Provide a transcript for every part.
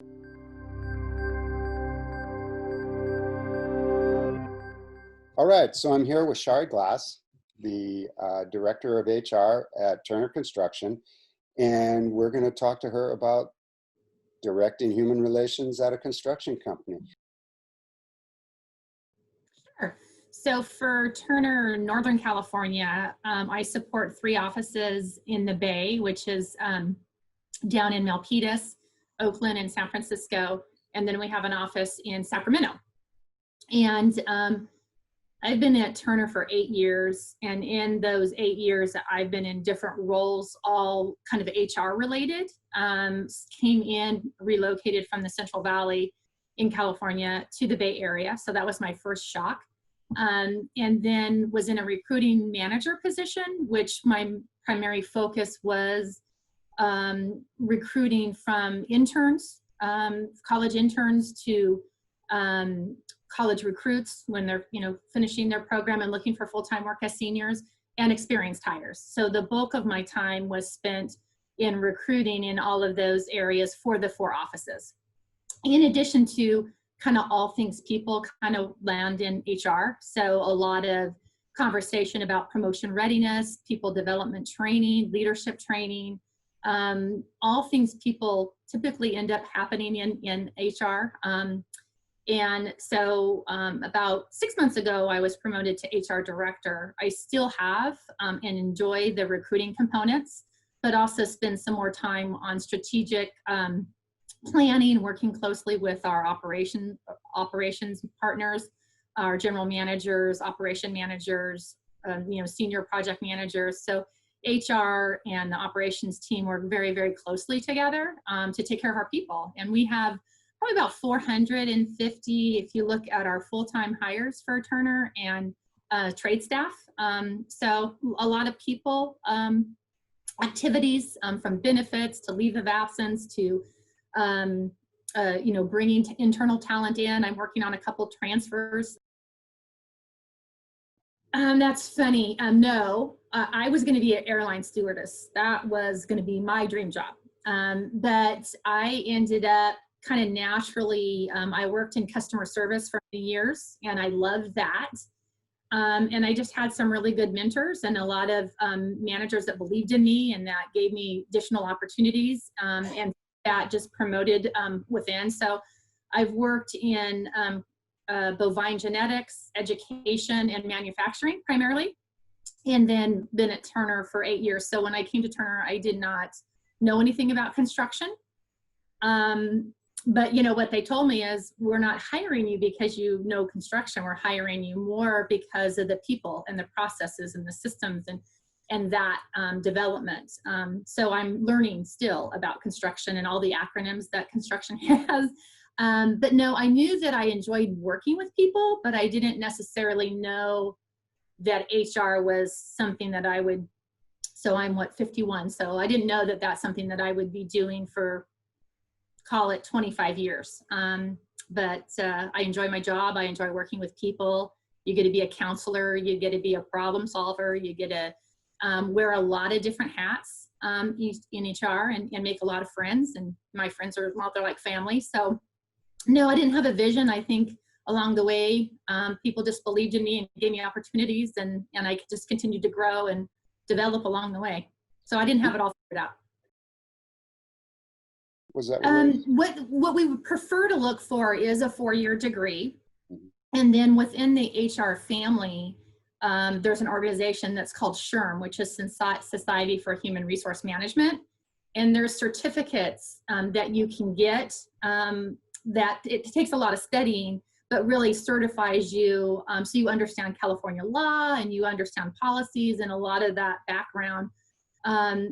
All right, so I'm here with Shari Glass, the Director of HR at Turner Construction, and we're going to talk to her about directing human relations at a construction company. Sure. So for Turner Northern California, I support 3 offices in the Bay, which is down in Milpitas, Oakland, and San Francisco. And then we have an office in Sacramento. And I've been at Turner for 8 years, and in those 8 years, I've been in different roles, all kind of HR related. Came in, relocated from the Central Valley in California to the Bay Area, so that was my first shock. And then was in a recruiting manager position, which my primary focus was recruiting from interns, college interns to college recruits when they're finishing their program and looking for full-time work as seniors, and experienced hires. So the bulk of my time was spent in recruiting in all of those areas for the 4 offices. In addition to kind of all things people kind of land in HR. So a lot of conversation about promotion readiness, people development training, leadership training, all things people typically end up happening in HR. And so about 6 months ago, I was promoted to HR director. I still have and enjoy the recruiting components, but also spend some more time on strategic planning, working closely with our operations partners, our general managers, operation managers, senior project managers. So HR and the operations team work very, very closely together to take care of our people. And we have probably about 450 if you look at our full-time hires for Turner and trade staff. So a lot of people, activities from benefits to leave of absence to bringing internal talent in. I'm working on a couple transfers. That's funny. No, I was going to be an airline stewardess. That was going to be my dream job. But I ended up kind of naturally, I worked in customer service for many years, and I loved that. And I just had some really good mentors and a lot of managers that believed in me and that gave me additional opportunities, and that just promoted within. So I've worked in bovine genetics, education, and manufacturing primarily, and then been at Turner for 8 years. So when I came to Turner, I did not know anything about construction. But what they told me is, we're not hiring you because you know construction. We're hiring you more because of the people and the processes and the systems and that development. So I'm learning still about construction and all the acronyms that construction has. But no, I knew that I enjoyed working with people, but I didn't necessarily know that HR was something that I would. So I'm 51. So I didn't know that that's something that I would be doing for, call it 25 years. But I enjoy my job. I enjoy working with people. You get to be a counselor. You get to be a problem solver. You get to wear a lot of different hats in HR and make a lot of friends. And my friends are, well, they're like family. So no, I didn't have a vision. I think along the way, people just believed in me and gave me opportunities, and I just continued to grow and develop along the way. So I didn't have it all figured out. Was that right? What we would prefer to look for is a 4-year degree. And then within the HR family, there's an organization that's called SHRM, which is Society for Human Resource Management. And there's certificates that you can get that it takes a lot of studying, but really certifies you so you understand California law and you understand policies and a lot of that background.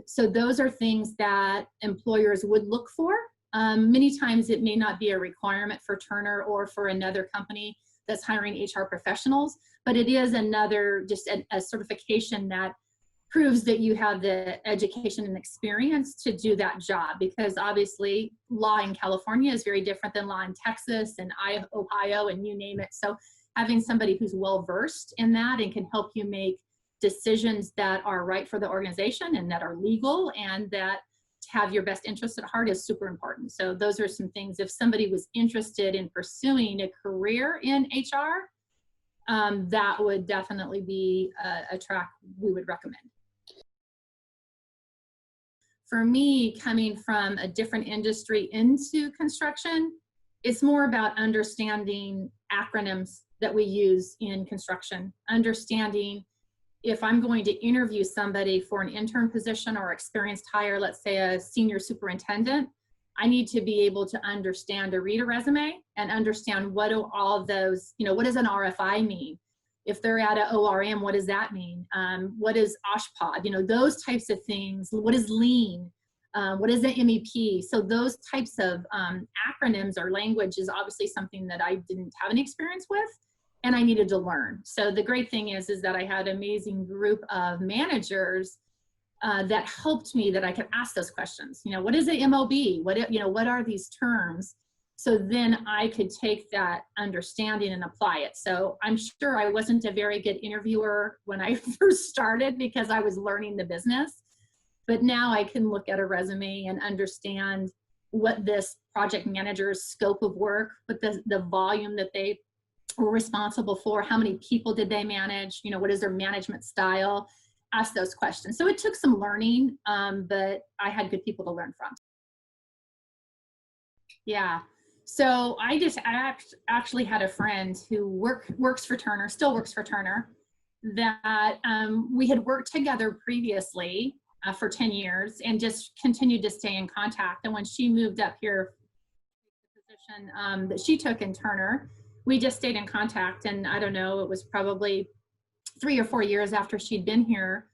So those are things that employers would look for. Many times it may not be a requirement for Turner or for another company that's hiring HR professionals, but it is another, just a certification that proves that you have the education and experience to do that job, because obviously law in California is very different than law in Texas and Ohio and you name it. So having somebody who's well versed in that and can help you make decisions that are right for the organization and that are legal and that have your best interest at heart is super important. So those are some things. If somebody was interested in pursuing a career in HR, that would definitely be a track we would recommend. For me, coming from a different industry into construction, it's more about understanding acronyms that we use in construction, understanding if I'm going to interview somebody for an intern position or experienced hire, let's say a senior superintendent, I need to be able to understand or read a resume and understand what do all of those, what does an RFI mean? If they're at an ORM, what does that mean? What is OSHPD? Those types of things. What is lean? What is an MEP? So those types of acronyms or language is obviously something that I didn't have any experience with, and I needed to learn. So the great thing is that I had an amazing group of managers that helped me, that I could ask those questions. What is an MOB? What are these terms? So then I could take that understanding and apply it. So I'm sure I wasn't a very good interviewer when I first started because I was learning the business. But now I can look at a resume and understand what this project manager's scope of work, what the volume that they were responsible for, how many people did they manage, what is their management style, ask those questions. So it took some learning, but I had good people to learn from. Yeah. So I actually had a friend who works for Turner, still works for Turner, that we had worked together previously for 10 years and just continued to stay in contact. And when she moved up here, the position that she took in Turner, we just stayed in contact. And I don't know, it was probably 3 or 4 years after she'd been here,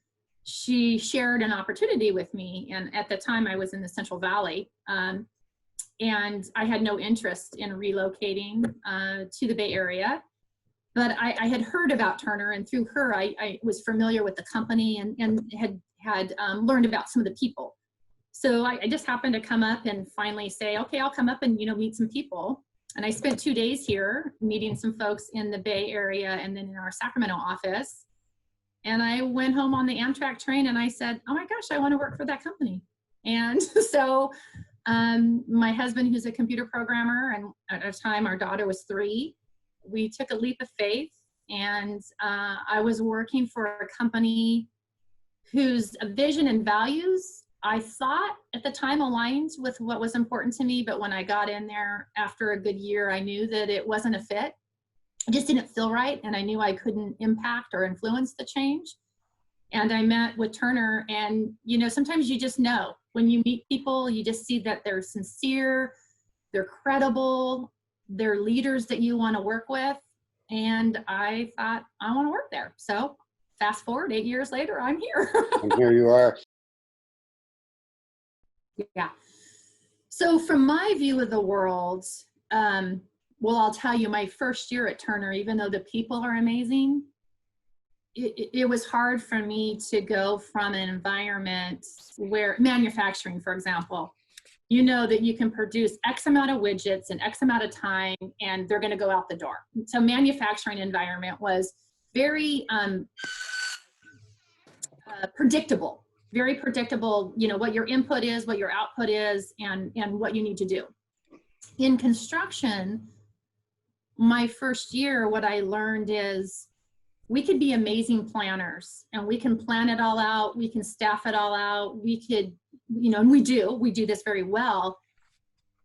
she shared an opportunity with me. And at the time I was in the Central Valley. And I had no interest in relocating to the Bay Area, but I had heard about Turner, and through her, I was familiar with the company and had learned about some of the people. So I just happened to come up and finally say, okay, I'll come up and meet some people. And I spent 2 days here meeting some folks in the Bay Area and then in our Sacramento office. And I went home on the Amtrak train and I said, oh my gosh, I want to work for that company. And so my husband, who's a computer programmer, and at the time our daughter was 3, we took a leap of faith, and I was working for a company whose vision and values I thought at the time aligned with what was important to me. But when I got in there after a good year, I knew that it wasn't a fit. It just didn't feel right, and I knew I couldn't impact or influence the change. And I met with Turner, and sometimes you just know when you meet people, you just see that they're sincere, they're credible, they're leaders that you want to work with. And I thought, I want to work there. So fast forward 8 years later, I'm here. And here you are. Yeah. So from my view of the world, well, I'll tell you, my first year at Turner, even though the people are amazing, it was hard for me to go from an environment where manufacturing, for example, that you can produce X amount of widgets in X amount of time and they're going to go out the door. So manufacturing environment was very predictable, very predictable, what your input is, what your output is, and what you need to do. In construction, my first year, what I learned is we could be amazing planners and we can plan it all out. We can staff it all out. We could, and we do this very well.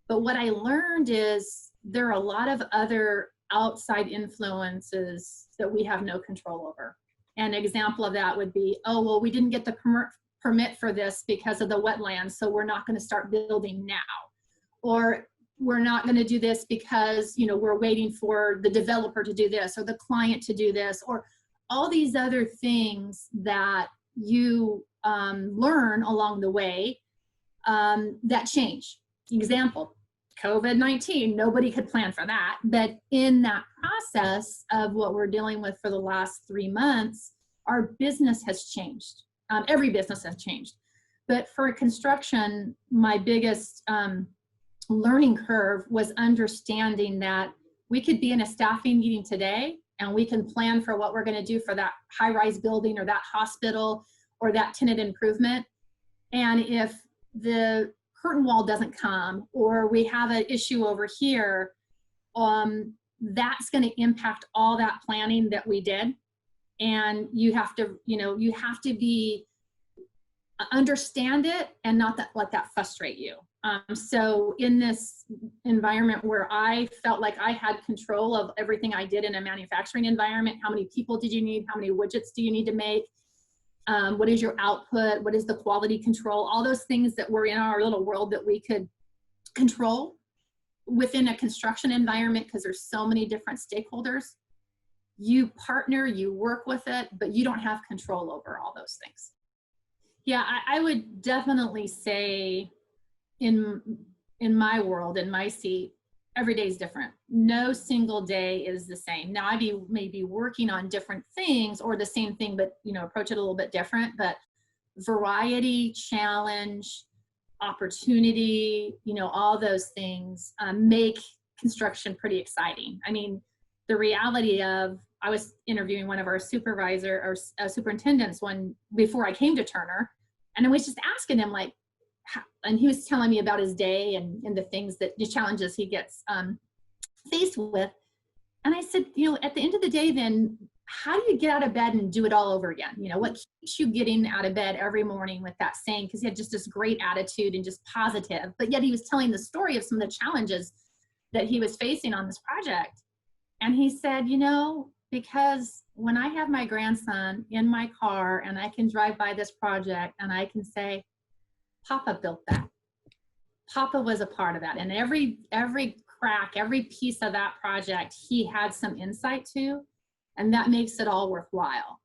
But what I learned is there are a lot of other outside influences that we have no control over. An example of that would be, oh, well, we didn't get the permit for this because of the wetlands, so we're not going to start building now. Or we're not going to do this because, we're waiting for the developer to do this or the client to do this, or all these other things that you learn along the way that change. Example, COVID-19, nobody could plan for that. But in that process of what we're dealing with for the last 3 months, our business has changed. Every business has changed. But for construction, my biggest learning curve was understanding that we could be in a staffing meeting today and we can plan for what we're going to do for that high-rise building or that hospital or that tenant improvement. And if the curtain wall doesn't come, or we have an issue over here, that's going to impact all that planning that we did. And you have to, you have to be, understand it and not let that frustrate you. So in this environment where I felt like I had control of everything I did in a manufacturing environment, how many people did you need? How many widgets do you need to make? What is your output? What is the quality control? All those things that were in our little world that we could control within a construction environment, because there's so many different stakeholders. You partner, you work with it, but you don't have control over all those things. Yeah, I would definitely say in my world, in my seat, every day is different. No single day is the same. Now I may be working on different things or the same thing, but approach it a little bit different. But variety, challenge, opportunity, all those things make construction pretty exciting. I mean, the reality of, I was interviewing one of our superintendents before I came to Turner, and I was just asking him, like, and he was telling me about his day and the challenges he gets faced with. And I said, at the end of the day, then how do you get out of bed and do it all over again? What keeps you getting out of bed every morning with that saying? Because he had just this great attitude and just positive, but yet he was telling the story of some of the challenges that he was facing on this project. And he said, because when I have my grandson in my car and I can drive by this project and I can say, Papa built that. Papa was a part of that. And every crack, every piece of that project, he had some insight to, and that makes it all worthwhile.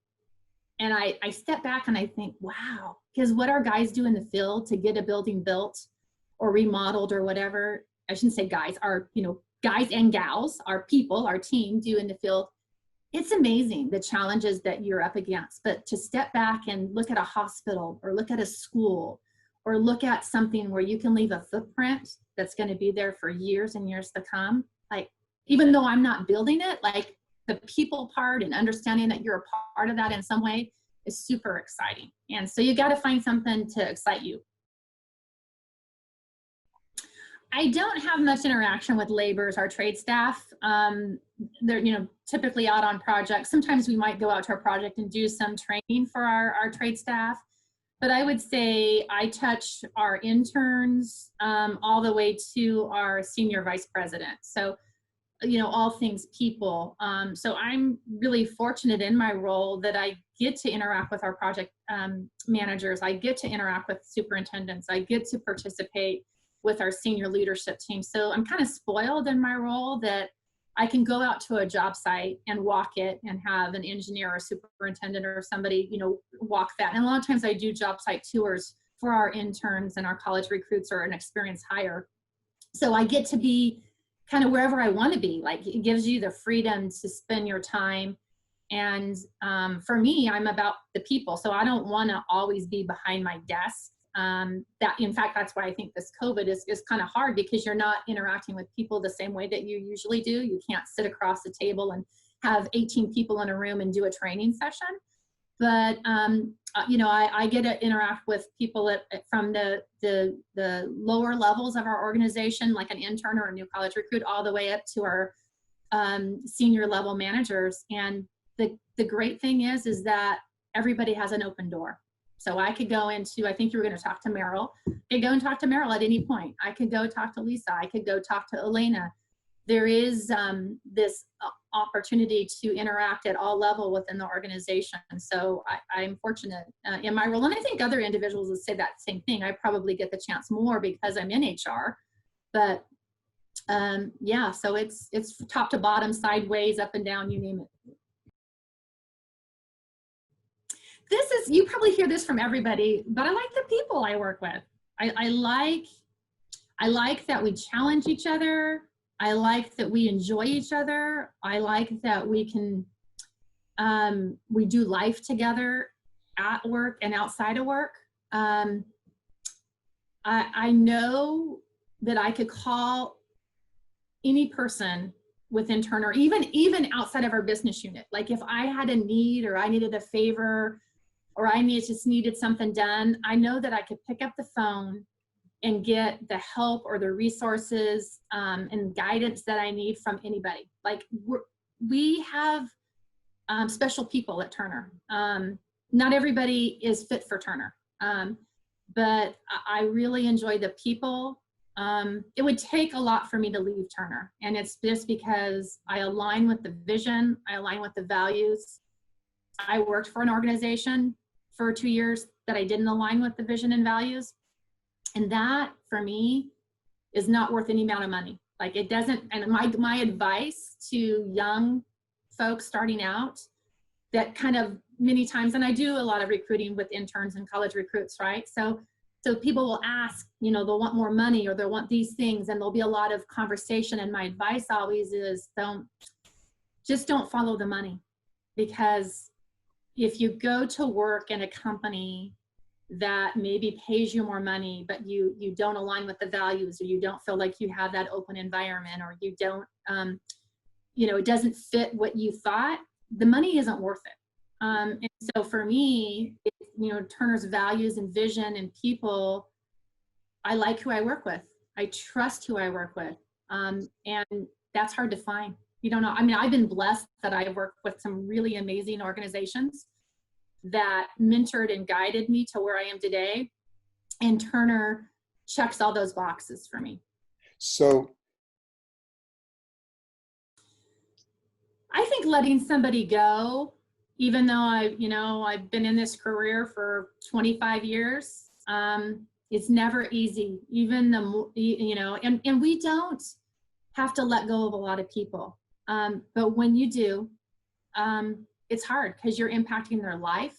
And I step back and I think, wow, because what our guys do in the field to get a building built or remodeled or whatever, I shouldn't say guys, our, guys and gals, our people, our team do in the field, it's amazing the challenges that you're up against. But to step back and look at a hospital or look at a school or look at something where you can leave a footprint that's going to be there for years and years to come, like, even though I'm not building it, like, the people part and understanding that you're a part of that in some way is super exciting. And so you got to find something to excite you. I don't have much interaction with laborers, our trade staff. They're typically out on projects. Sometimes we might go out to a project and do some training for our trade staff. But I would say I touch our interns all the way to our senior vice president. So, all things people. So I'm really fortunate in my role that I get to interact with our project managers. I get to interact with superintendents. I get to participate with our senior leadership team. So I'm kind of spoiled in my role that I can go out to a job site and walk it and have an engineer or superintendent or somebody, walk that. And a lot of times I do job site tours for our interns and our college recruits or an experienced hire. So I get to be kind of wherever I want to be. Like, it gives you the freedom to spend your time. And for me, I'm about the people. So I don't want to always be behind my desk. In fact, that's why I think this COVID is kind of hard, because you're not interacting with people the same way that you usually do. You can't sit across the table and have 18 people in a room and do a training session. But, I get to interact with people from the lower levels of our organization, like an intern or a new college recruit, all the way up to our senior level managers. And the great thing is that everybody has an open door. So I could go into, I think you were going to talk to Meryl. I could go and talk to Meryl at any point. I could go talk to Lisa. I could go talk to Elena. There is this opportunity to interact at all level within the organization. So I'm fortunate in my role. And I think other individuals would say that same thing. I probably get the chance more because I'm in HR. But yeah, so it's top to bottom, sideways, up and down, you name it. You probably hear this from everybody, but I like the people I work with. I like that we challenge each other. I like that we enjoy each other. I like that we can, we do life together at work and outside of work. I know that I could call any person within Turner, even outside of our business unit. Like, if I had a need or I needed a favor or I just needed something done, I know that I could pick up the phone and get the help or the resources and guidance that I need from anybody. Like we have special people at Turner. Not everybody is fit for Turner, but I really enjoy the people. It would take a lot for me to leave Turner, and it's just because I align with the vision, I align with the values. I worked for an organization for 2 years that I didn't align with the vision and values, and that for me is not worth any amount of money. Like it doesn't. And my advice to young folks starting out, that kind of many times, and I do a lot of recruiting with interns and college recruits, right? So people will ask, they'll want more money or they'll want these things, and there'll be a lot of conversation. And my advice always is don't follow the money. Because if you go to work in a company that maybe pays you more money, but you don't align with the values, or you don't feel like you have that open environment, or you don't, it doesn't fit what you thought, the money isn't worth it. And so for me, Turner's values and vision and people, I like who I work with. I trust who I work with. And that's hard to find. You don't know. I mean, I've been blessed that I work with some really amazing organizations that mentored and guided me to where I am today. And Turner checks all those boxes for me. So I think letting somebody go, even though I've been in this career for 25 years, it's never easy. Even and we don't have to let go of a lot of people. But when you do, it's hard because you're impacting their life.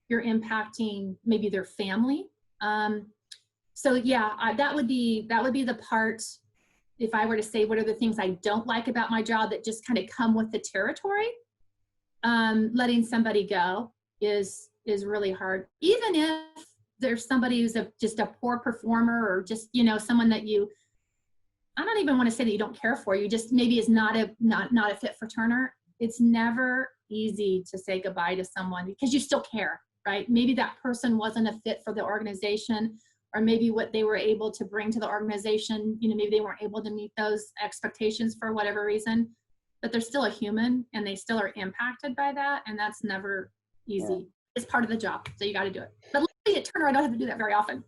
You're impacting maybe their family. So yeah, that would be the part. If I were to say, what are the things I don't like about my job that just kind of come with the territory? Letting somebody go is really hard. Even if there's somebody who's just a poor performer, or just, someone that I don't even want to say that you don't care for, you just maybe is not a fit for Turner. It's never easy to say goodbye to someone because you still care, right? Maybe that person wasn't a fit for the organization, or maybe what they were able to bring to the organization, maybe they weren't able to meet those expectations for whatever reason, but they're still a human and they still are impacted by that. And that's never easy. Yeah. It's part of the job. So you got to do it. But luckily at Turner, I don't have to do that very often.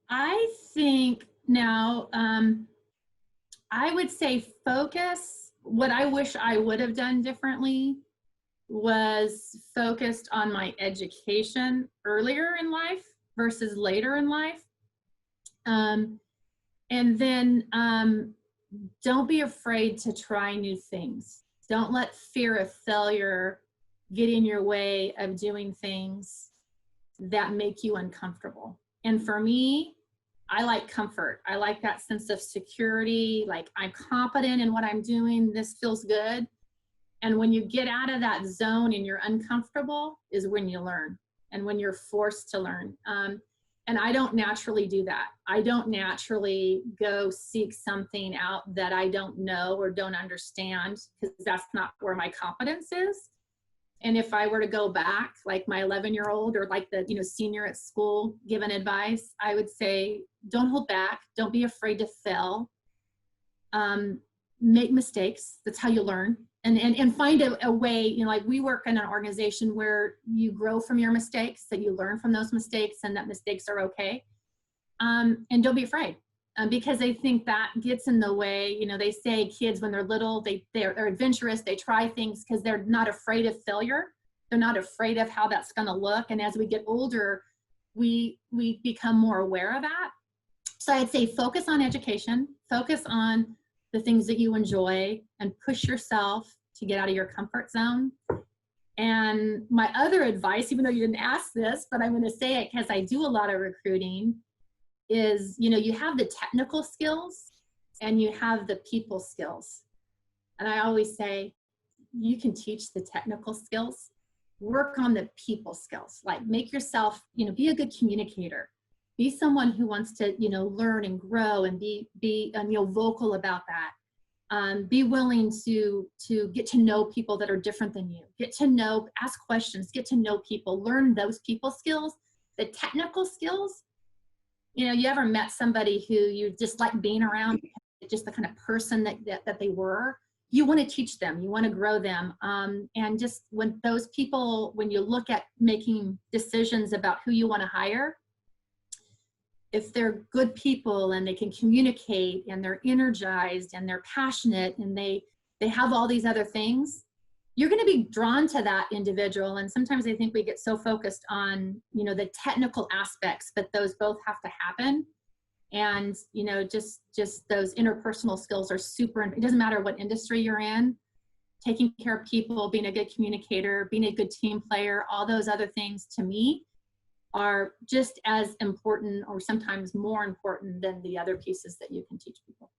I think now, I would say focus. What I wish I would have done differently was focused on my education earlier in life versus later in life. And then don't be afraid to try new things. Don't let fear of failure get in your way of doing things that make you uncomfortable. And for me, I like comfort. I like that sense of security, like I'm competent in what I'm doing. This feels good. And when you get out of that zone and you're uncomfortable is when you learn, and when you're forced to learn. And I don't naturally do that. I don't naturally go seek something out that I don't know or don't understand, because that's not where my competence is. And if I were to go back, like my 11-year-old or like the senior at school given advice, I would say, don't hold back. Don't be afraid to fail. Make mistakes. That's how you learn. And find a way, like we work in an organization where you grow from your mistakes, that you learn from those mistakes, and that mistakes are okay. And don't be afraid, because I think that gets in the way. They say kids when they're little, they're adventurous, they try things because they're not afraid of failure. They're not afraid of how that's going to look. And as we get older, we become more aware of that. So I'd say focus on education, focus on the things that you enjoy, and push yourself to get out of your comfort zone. And my other advice, even though you didn't ask this, but I'm going to say it because I do a lot of recruiting, is, you have the technical skills and you have the people skills. And I always say, you can teach the technical skills, work on the people skills, like make yourself, be a good communicator. Be someone who wants to, learn and grow, and be vocal about that. Be willing to get to know people that are different than you. Get to know, ask questions, get to know people, learn those people skills. The technical skills, you know, you ever met somebody who you just like being around, just the kind of person that they were? You want to teach them, you want to grow them. And just when those people, when you look at making decisions about who you want to hire, if they're good people and they can communicate and they're energized and they're passionate and they have all these other things, you're going to be drawn to that individual. And sometimes I think we get so focused on, you know, the technical aspects, but those both have to happen. And, you know, just those interpersonal skills are super, it doesn't matter what industry you're in, taking care of people, being a good communicator, being a good team player, all those other things to me are just as important or sometimes more important than the other pieces that you can teach people.